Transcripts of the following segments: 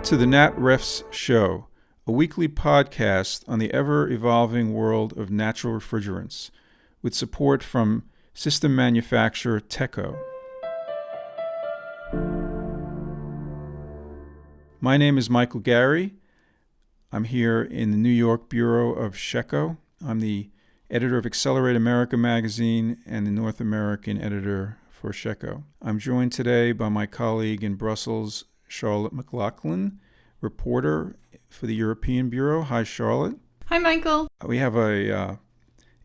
to the NatRefs Show, a weekly podcast on the ever-evolving world of natural refrigerants, with support from system manufacturer TECO. My name is Michael Gary. I'm here in the New York Bureau of HFCs. I'm the editor of Accelerate America magazine and the North American editor for HFCs. I'm joined today by my colleague in Brussels, Charlotte McLaughlin, reporter for the European Bureau. Hi, Charlotte. Hi, Michael. We have a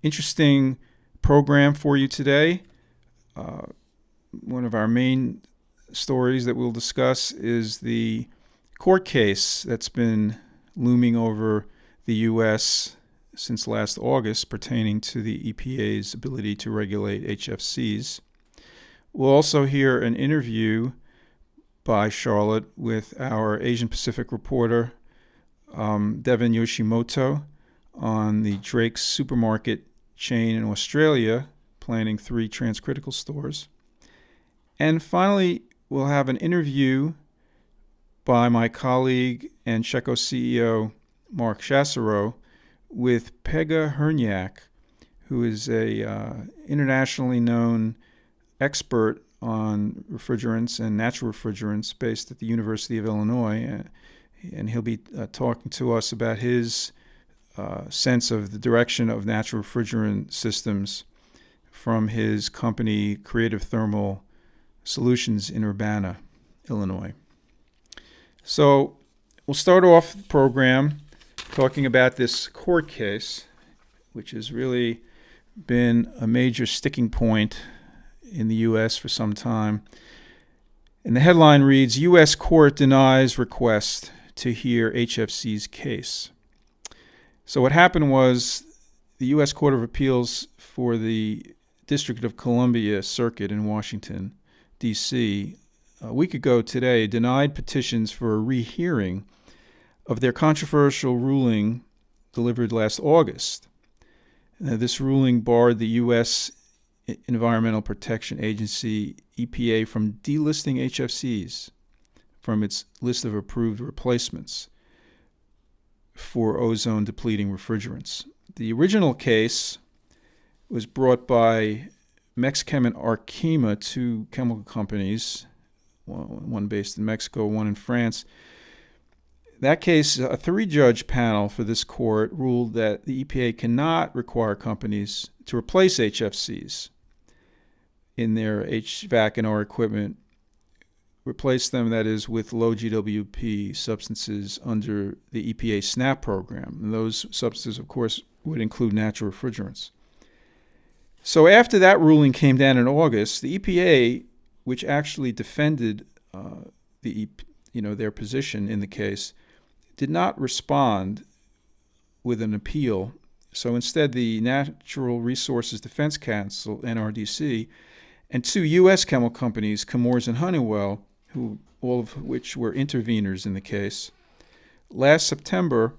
interesting program for you today. One of our main stories that we'll discuss is the court case that's been looming over the U.S. since last August pertaining to the EPA's ability to regulate HFCs. We'll also hear an interview by Charlotte with our Asian Pacific reporter, Devin Yoshimoto, on the Drake's supermarket chain in Australia, planning 3 transcritical stores. And finally, we'll have an interview by my colleague and HFCs CEO, Mark Chassereau, with Pega Hrnjak, who is a internationally known expert on refrigerants and natural refrigerants based at the University of Illinois. And he'll be talking to us about his sense of the direction of natural refrigerant systems from his company, Creative Thermal Solutions in Urbana, Illinois. So we'll start off the program talking about this court case, which has really been a major sticking point in the U.S. for some time. And the headline reads, U.S. Court Denies Request to Hear HFC's Case. So what happened was the U.S. Court of Appeals for the District of Columbia Circuit in Washington, D.C., a week ago today denied petitions for a rehearing of their controversial ruling delivered last August. This ruling barred the U.S. Environmental Protection Agency, EPA, from delisting HFCs from its list of approved replacements for ozone-depleting refrigerants. The original case was brought by Mexchem and Arkema, 2 chemical companies, one based in Mexico, one in France. That case, a 3-judge panel for this court ruled that the EPA cannot require companies to replace HFCs in their HVAC and R equipment, replace them, that is, with low GWP substances under the EPA SNAP program. And those substances, of course, would include natural refrigerants. So after that ruling came down in August, the EPA, which actually defended their position in the case, did not respond with an appeal. So instead, the Natural Resources Defense Council, NRDC, and 2 U.S. chemical companies, Chemours and Honeywell, all of which were interveners in the case, last September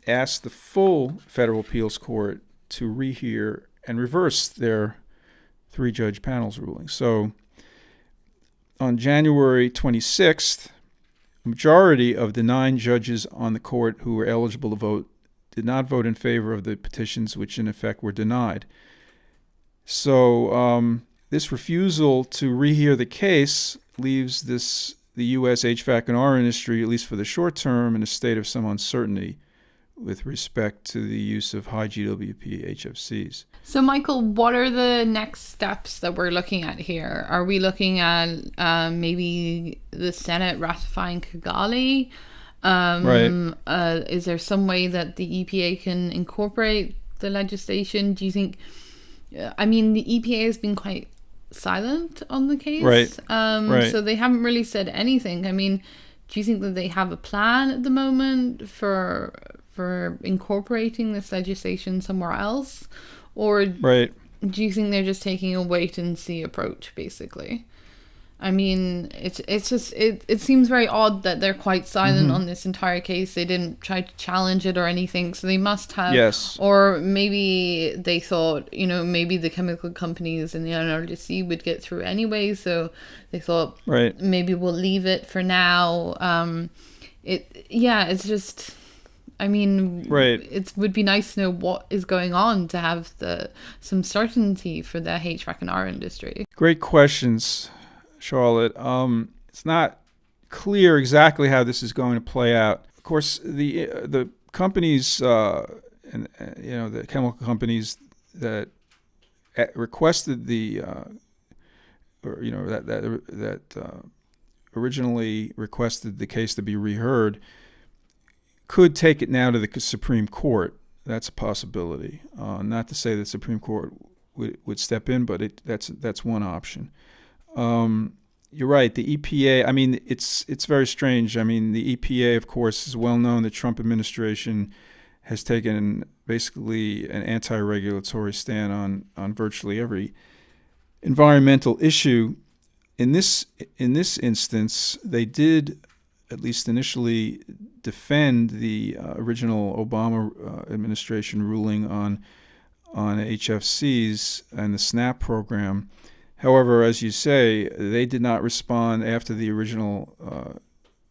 asked the full Federal Appeals Court to rehear and reverse their 3-judge panel's ruling. So on January 26th, a majority of the 9 judges on the court who were eligible to vote did not vote in favor of the petitions, which in effect were denied. So this refusal to rehear the case leaves the U.S. HVAC and R industry, at least for the short term, in a state of some uncertainty with respect to the use of high GWP HFCs. So, Michael, what are the next steps that we're looking at here? Are we looking at maybe the Senate ratifying Kigali? Right. Is there some way that the EPA can incorporate the legislation? Do you think... the EPA has been quite silent on the case. Right. So they haven't really said anything. Do you think that they have a plan at the moment for incorporating this legislation somewhere else? Or do you think they're just taking a wait and see approach, basically? It seems very odd that they're quite silent on this entire case. They didn't try to challenge it or anything, so they must have. Yes. Or maybe they thought, maybe the chemical companies in the NRDC would get through anyway, so they thought maybe we'll leave it for now. it's just, I mean, Right. it would be nice to know what is going on to have some certainty for the HVAC and R industry. Great questions, Charlotte. It's not clear exactly how this is going to play out. Of course, the companies and the chemical companies that requested originally requested the case to be reheard could take it now to the Supreme Court. That's a possibility. Not to say the Supreme Court would step in, but that's one option. You're right. The EPA. I mean, it's very strange. I mean, the EPA, of course, is well known. The Trump administration has taken basically an anti-regulatory stand on virtually every environmental issue. In this instance, they did, at least initially, defend the original Obama administration ruling on HFCs and the SNAP program. However, as you say, they did not respond after the original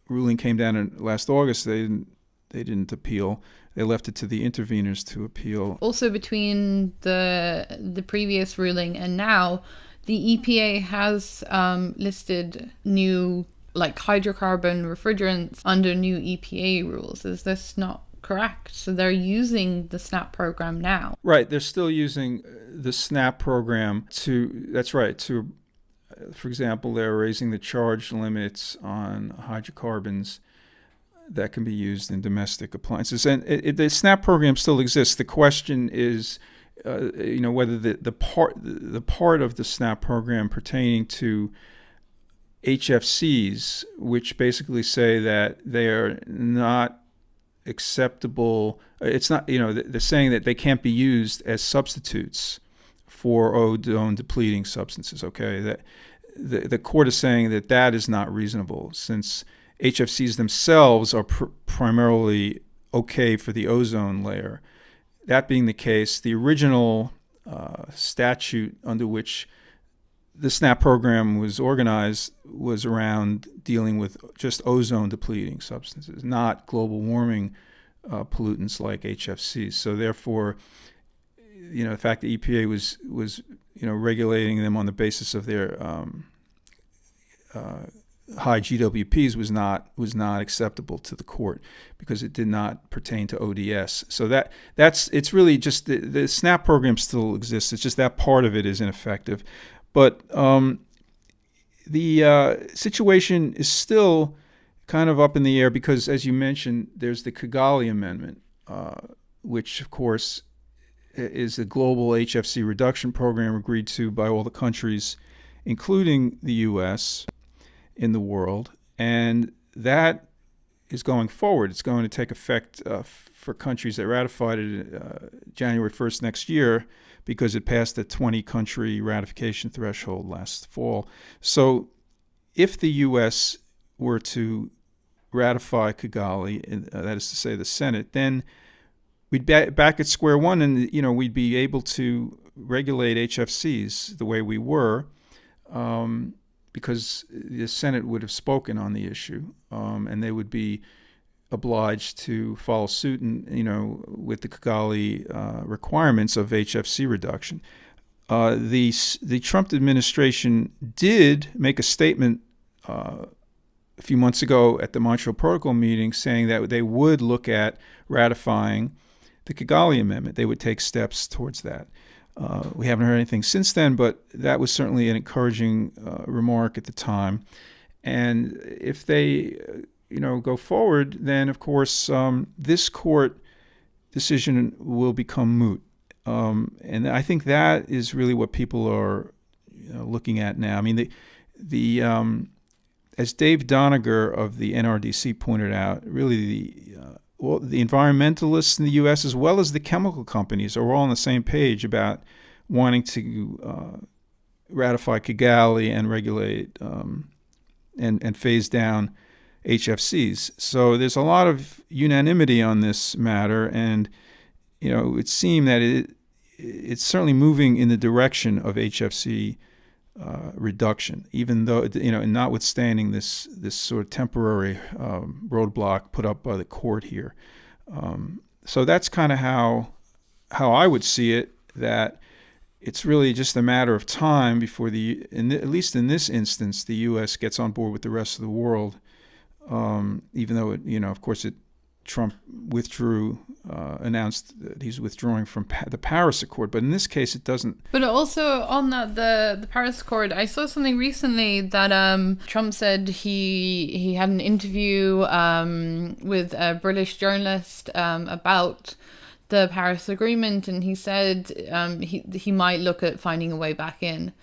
ruling came down last August. They didn't appeal. They left it to the interveners to appeal. Also, between the previous ruling and now, the EPA has listed new hydrocarbon refrigerants under new EPA rules. Is this not correct? So they're using the SNAP program now. Right. They're still using the SNAP program for example, they're raising the charge limits on hydrocarbons that can be used in domestic appliances. And the SNAP program still exists. The question is, whether the part of the SNAP program pertaining to HFCs, which basically say that they are not acceptable. It's not, they're saying that they can't be used as substitutes for ozone-depleting substances. Okay, that the court is saying that is not reasonable, since HFCs themselves are primarily okay for the ozone layer. That being the case, the original statute under which the SNAP program was organized was around dealing with just ozone-depleting substances, not global warming pollutants like HFCs. So therefore, the fact that EPA was regulating them on the basis of their high GWPs was not acceptable to the court, because it did not pertain to ODS. So it's really just the SNAP program still exists. It's just that part of it is ineffective. But the situation is still kind of up in the air because, as you mentioned, there's the Kigali Amendment, which, of course, is a global HFC reduction program agreed to by all the countries, including the U.S., in the world. And that is going forward. It's going to take effect for countries that ratified it January 1st next year, because it passed the 20-country ratification threshold last fall. So if the U.S. were to ratify Kigali, that is to say the Senate, then we'd be back at square one, and we'd be able to regulate HFCs the way we were, because the Senate would have spoken on the issue, and they would be obliged to follow suit with the Kigali requirements of HFC reduction. The Trump administration did make a statement a few months ago at the Montreal Protocol meeting saying that they would look at ratifying the Kigali Amendment. They would take steps towards that. We haven't heard anything since then, but that was certainly an encouraging remark at the time. And if they go forward, then of course this court decision will become moot. And I think that is really what people are looking at now. I mean, as Dave Doniger of the NRDC pointed out, really the environmentalists in the U.S. as well as the chemical companies are all on the same page about wanting to ratify Kigali and regulate and phase down HFCs. So there's a lot of unanimity on this matter, and it seemed that it's certainly moving in the direction of HFC reduction, even though, and notwithstanding this sort of temporary roadblock put up by the court here. So that's kind of how I would see it, that it's really just a matter of time before at least in this instance, the U.S. gets on board with the rest of the world, even though, of course, Trump announced that he's withdrawing from the Paris Accord. But in this case, it doesn't. But also on that, the Paris Accord, I saw something recently that Trump said he had an interview with a British journalist about the Paris Agreement, and he said he might look at finding a way back in.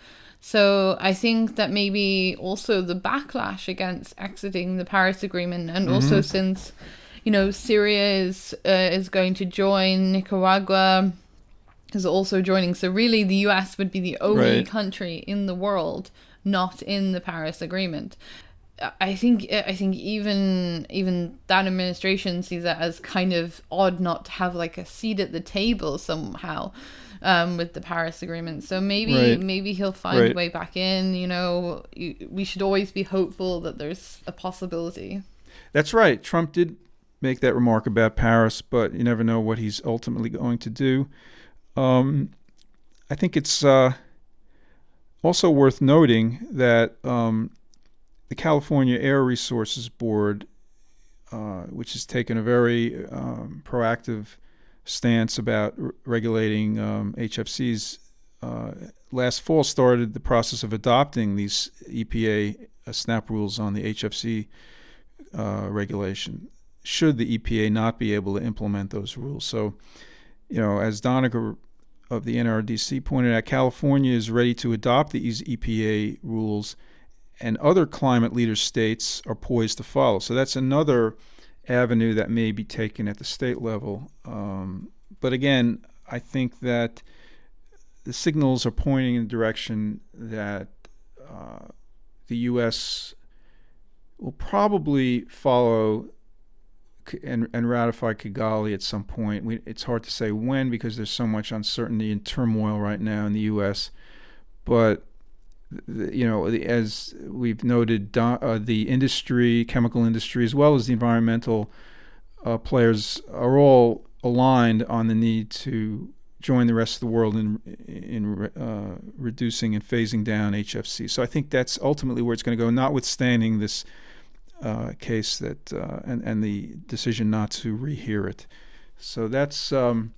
So I think that maybe also the backlash against exiting the Paris Agreement, and also since Syria is going to join, Nicaragua is also joining. So really, the U.S. would be the only country in the world not in the Paris Agreement. I think even that administration sees it as kind of odd not to have like a seat at the table somehow with the Paris Agreement. So maybe he'll find a way back in. We should always be hopeful that there's a possibility. That's right. Trump did make that remark about Paris, but you never know what he's ultimately going to do. I think it's also worth noting that the California Air Resources Board, which has taken a very proactive stance about regulating HFCs, last fall started the process of adopting these EPA SNAP rules on the HFC regulation, should the EPA not be able to implement those rules. So, as Doniger of the NRDC pointed out, California is ready to adopt these EPA rules, and other climate leader states are poised to follow. So that's another avenue that may be taken at the state level. But again, I think that the signals are pointing in the direction that the U.S. will probably follow and ratify Kigali at some point. It's hard to say when, because there's so much uncertainty and turmoil right now in the U.S. But as we've noted, the industry, chemical industry, as well as the environmental players are all aligned on the need to join the rest of the world in reducing and phasing down HFC. So I think that's ultimately where it's going to go, notwithstanding this case that and the decision not to rehear it. So that's kind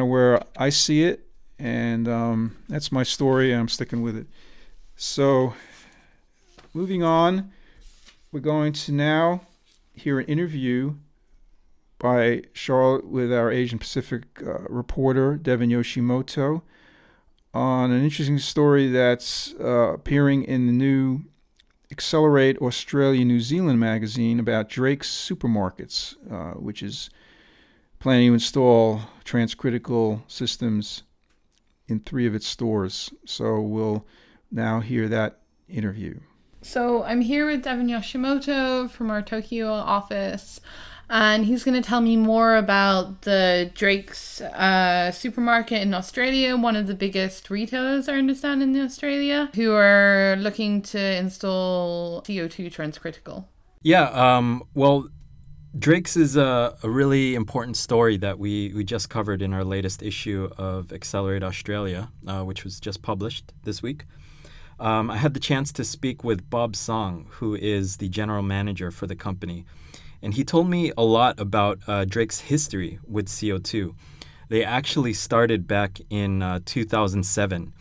of where I see it, and that's my story, and I'm sticking with it. So moving on, we're going to now hear an interview by Charlotte with our Asian Pacific reporter, Devin Yoshimoto, on an interesting story that's appearing in the new Accelerate Australia New Zealand magazine about Drake's Supermarkets, which is planning to install transcritical systems in 3 of its stores. So we'll now hear that interview. So I'm here with Devin Yoshimoto from our Tokyo office, and he's going to tell me more about the Drake's supermarket in Australia, one of the biggest retailers, I understand, in Australia, who are looking to install CO2 transcritical. Yeah, well, Drake's is a really important story that we just covered in our latest issue of Accelerate Australia, which was just published this week. I had the chance to speak with Bob Song, who is the general manager for the company. And he told me a lot about Drake's history with CO2. They actually started back in 2007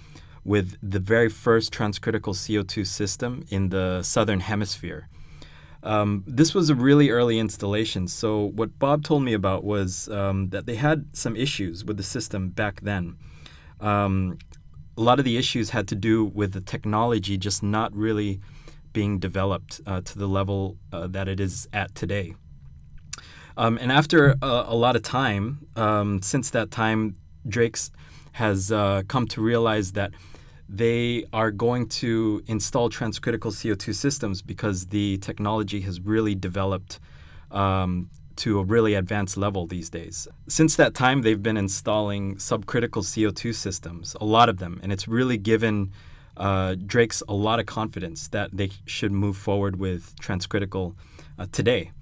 with the very first transcritical CO2 system in the Southern Hemisphere. This was a really early installation. So what Bob told me about was that they had some issues with the system back then. A lot of the issues had to do with the technology just not really being developed to the level that it is at today. And after a lot of time, since that time, Drake's has come to realize that they are going to install transcritical CO2 systems because the technology has really developed to a really advanced level these days. Since that time, they've been installing subcritical CO2 systems, a lot of them, and it's really given Drake's a lot of confidence that they should move forward with Transcritical today.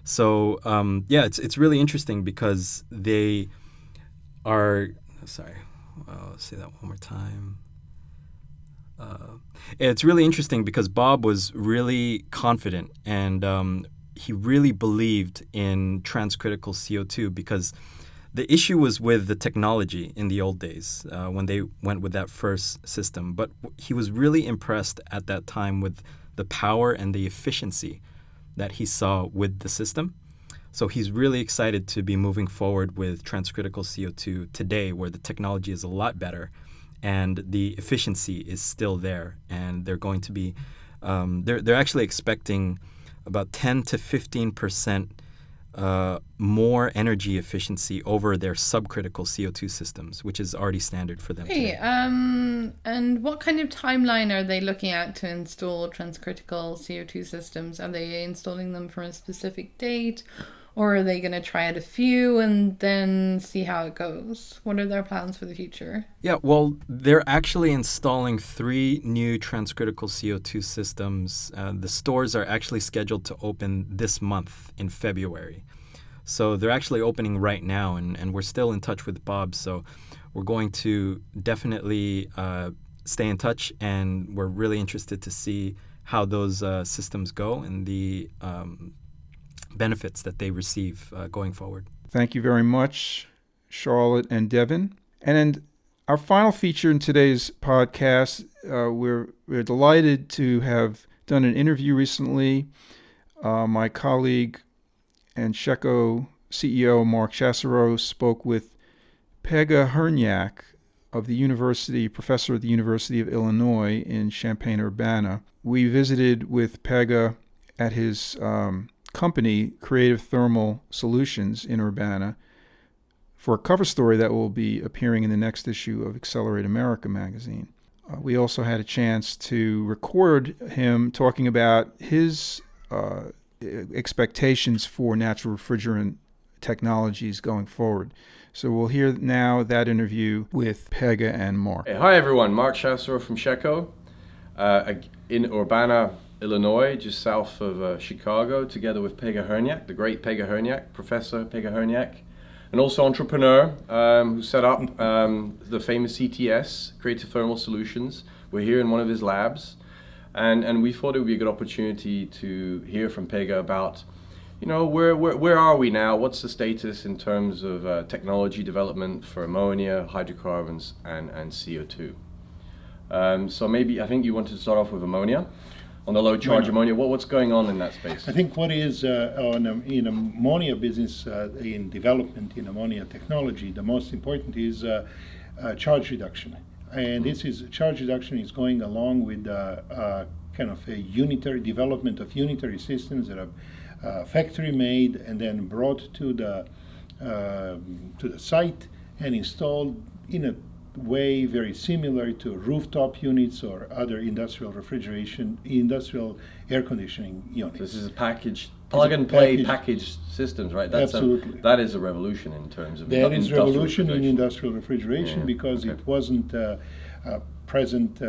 So it's really interesting because they are. Sorry, I'll say that one more time. It's really interesting because Bob was really confident and he really believed in transcritical CO2 because the issue was with the technology in the old days when they went with that first system. But he was really impressed at that time with the power and the efficiency that he saw with the system. So he's really excited to be moving forward with transcritical CO2 today, where the technology is a lot better and the efficiency is still there. And they're going to be, they're actually expecting about 10 to 15% more energy efficiency over their subcritical CO2 systems, which is already standard for them today. And what kind of timeline are they looking at to install transcritical CO2 systems? Are they installing them for a specific date? Or are they going to try out a few and then see how it goes? What are their plans for the future? Yeah, well, they're actually installing 3 new transcritical CO2 systems. The stores are actually scheduled to open this month in February. So they're actually opening right now, and we're still in touch with Bob. So we're going to definitely stay in touch, and we're really interested to see how those systems go and the benefits that they receive going forward. Thank you very much, Charlotte and Devin. And our final feature in today's podcast, we're delighted to have done an interview recently. My colleague and Sheco CEO Mark Chassereau spoke with Pega Hrnjak of the university, professor at the University of Illinois in Champaign-Urbana. We visited with Pega at his company, Creative Thermal Solutions in Urbana, for a cover story that will be appearing in the next issue of Accelerate America magazine. We also had a chance to record him talking about his expectations for natural refrigerant technologies going forward. So we'll hear now that interview with Pega and Mark. Hey, hi everyone, Mark Chassereau from Sheco in Urbana, Illinois, just south of Chicago, together with Pega Hrnjak, the great Pega Hrnjak, Professor Pega Hrnjak, and also entrepreneur who set up the famous CTS, Creative Thermal Solutions. We're here in one of his labs, and we thought it would be a good opportunity to hear from Pega about, you know, where are we now? What's the status in terms of technology development for ammonia, hydrocarbons, and CO2? So maybe, I think you wanted to start off with ammonia. On the low charge ammonia, what's going on in that space? I think what is in ammonia business, in development in ammonia technology, the most important is charge reduction. And this is charge reduction is going along with kind of a unitary development of unitary systems that are factory made and then brought to the site and installed in a way very similar to rooftop units or other industrial refrigeration, industrial air conditioning units. This is a packaged, plug-and-play packaged systems, right? That's Absolutely. That is a revolution in terms of That is revolution in refrigeration. industrial refrigeration because it wasn't present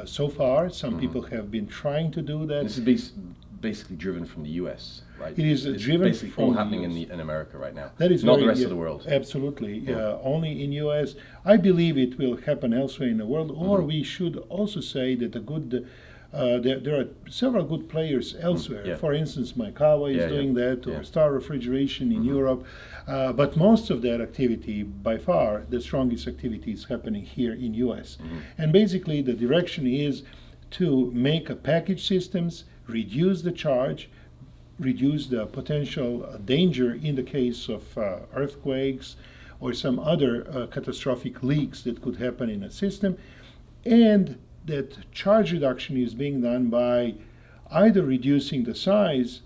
so far. Some people have been trying to do that. This is basically driven from the U.S., right? It is it's driven basically from all the happening US. in America right now. That is not very, the rest of the world. Absolutely, only in U.S. I believe it will happen elsewhere in the world, or we should also say that there are several good players elsewhere. Yeah. For instance, Maikawa is doing that, or Star Refrigeration in Europe. But most of that activity, by far, the strongest activity is happening here in U.S. And basically, the direction is to make a package systems, reduce the charge, reduce the potential danger in the case of earthquakes or some other catastrophic leaks that could happen in a system, and that charge reduction is being done by either reducing the size,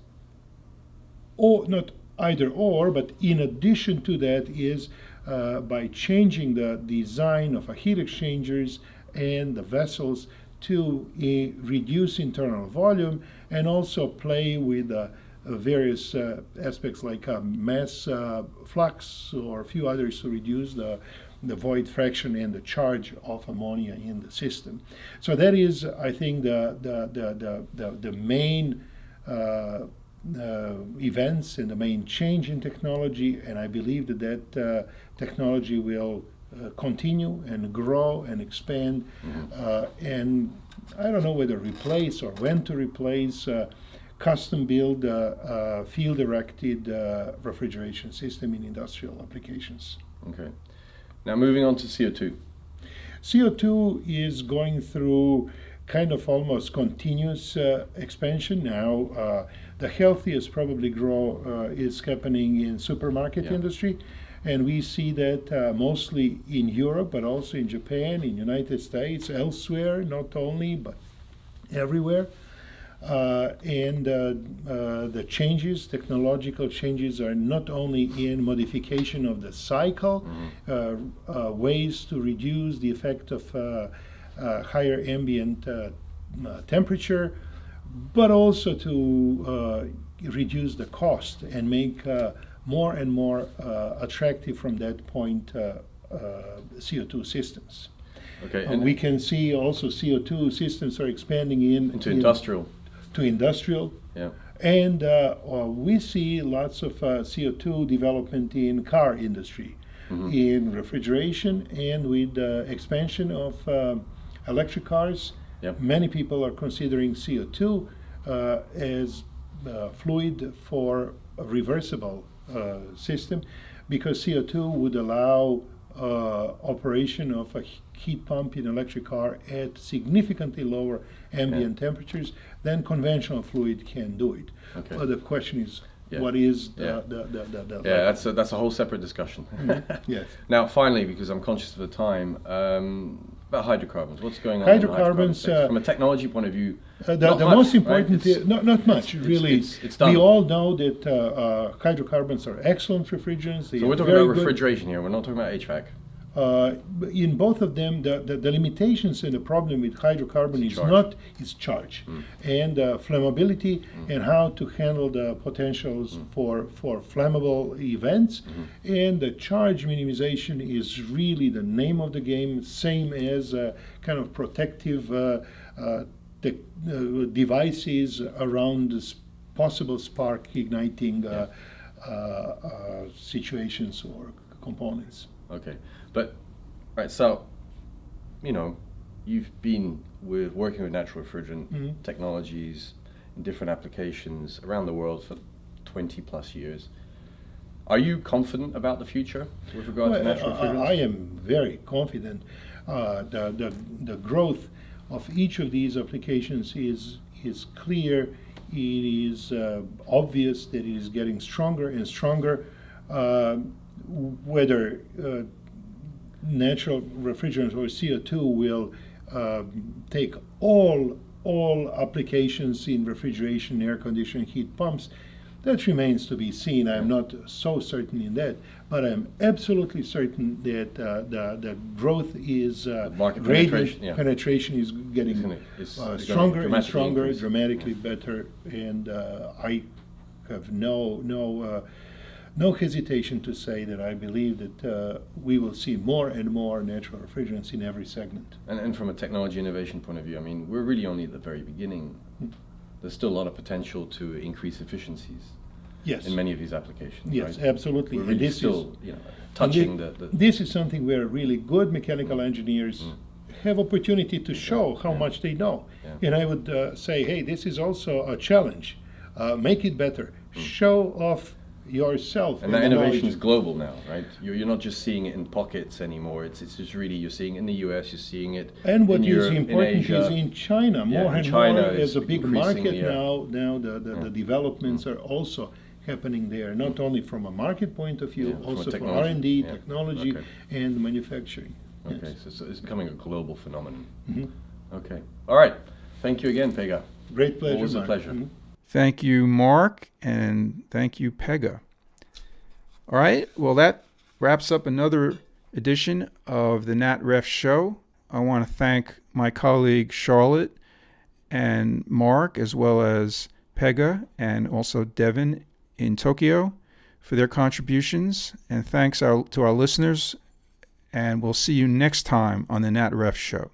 or not either or, but in addition to that is by changing the design of a heat exchangers and the vessels to reduce internal volume and also play with various aspects like mass flux or a few others to reduce the the void fraction and the charge of ammonia in the system. So that is, I think, the main events and the main change in technology, and I believe that technology will continue and grow and expand, and I don't know whether replace or when to replace custom-built, field-directed refrigeration system in industrial applications. Okay. Now moving on to CO2. CO2 is going through kind of almost continuous expansion now. The healthiest probably growth is happening in supermarket industry, and we see that mostly in Europe, but also in Japan, in United States, elsewhere, not only, but everywhere. The changes, technological changes, are not only in modification of the cycle, ways to reduce the effect of higher ambient temperature, but also to reduce the cost and make more and more attractive from that point CO2 systems. Okay, and we can see also CO2 systems are expanding into industrial. To industrial. Yeah. And we see lots of CO2 development in car industry, in refrigeration, and with the expansion of electric cars. Yep. Many people are considering CO2 as fluid for a reversible system, because CO2 would allow operation of a heat pump in an electric car at significantly lower ambient temperatures than conventional fluid can do it. Okay. But the question is, what is the that's a whole separate discussion. Yes. Now, finally, because I'm conscious of the time, about hydrocarbons. What's going on? Hydrocarbons, from a technology point of view, the most important, right? not much really. It's done. We all know that hydrocarbons are excellent refrigerants. So we're talking about refrigeration here. We're not talking about HVAC. In both of them, the limitations and the problem with hydrocarbon is charge and flammability, and how to handle the potentials for flammable events. And the charge minimization is really the name of the game, same as kind of protective devices around this possible spark igniting situations or components. Okay, but right, so you've been working with natural refrigerant technologies in different applications around the world for 20 plus years. Are you confident about the future with regard to natural refrigerants? I am very confident. The growth of each of these applications is clear. It is obvious that it is getting stronger and stronger. Whether natural refrigerants or CO2 will take all applications in refrigeration, air conditioning, heat pumps, that remains to be seen. I'm not so certain in that, but I'm absolutely certain that the growth is market penetration is getting stronger and stronger, dramatically better, and I have no hesitation to say that I believe that we will see more and more natural refrigerants in every segment. And from a technology innovation point of view, I mean, we're really only at the very beginning. There's still a lot of potential to increase efficiencies in many of these applications. Yes, right? absolutely. We're really and this still touching This is something where really good mechanical engineers have opportunity to show how much they know. And I would say, hey, this is also a challenge. Make it better. Show off yourself. And that innovation is global now, right? You're not just seeing it in pockets anymore. It's just really, you're seeing it in the US, you're seeing it and what in Europe, is important in Asia. is in China. More and China more as a big market now. Now the developments are also happening there, not only from a market point of view, also for R&D, technology, and manufacturing. Okay, so it's becoming a global phenomenon. Okay, all right. Thank you again, Pega. Great pleasure. Always a pleasure. Thank you, Mark, and thank you, Pega. All right, well, that wraps up another edition of the NatRefs Show. I want to thank my colleague Charlotte and Mark, as well as Pega and also Devin in Tokyo for their contributions. And thanks to our listeners and we'll see you next time on the NatRefs Show.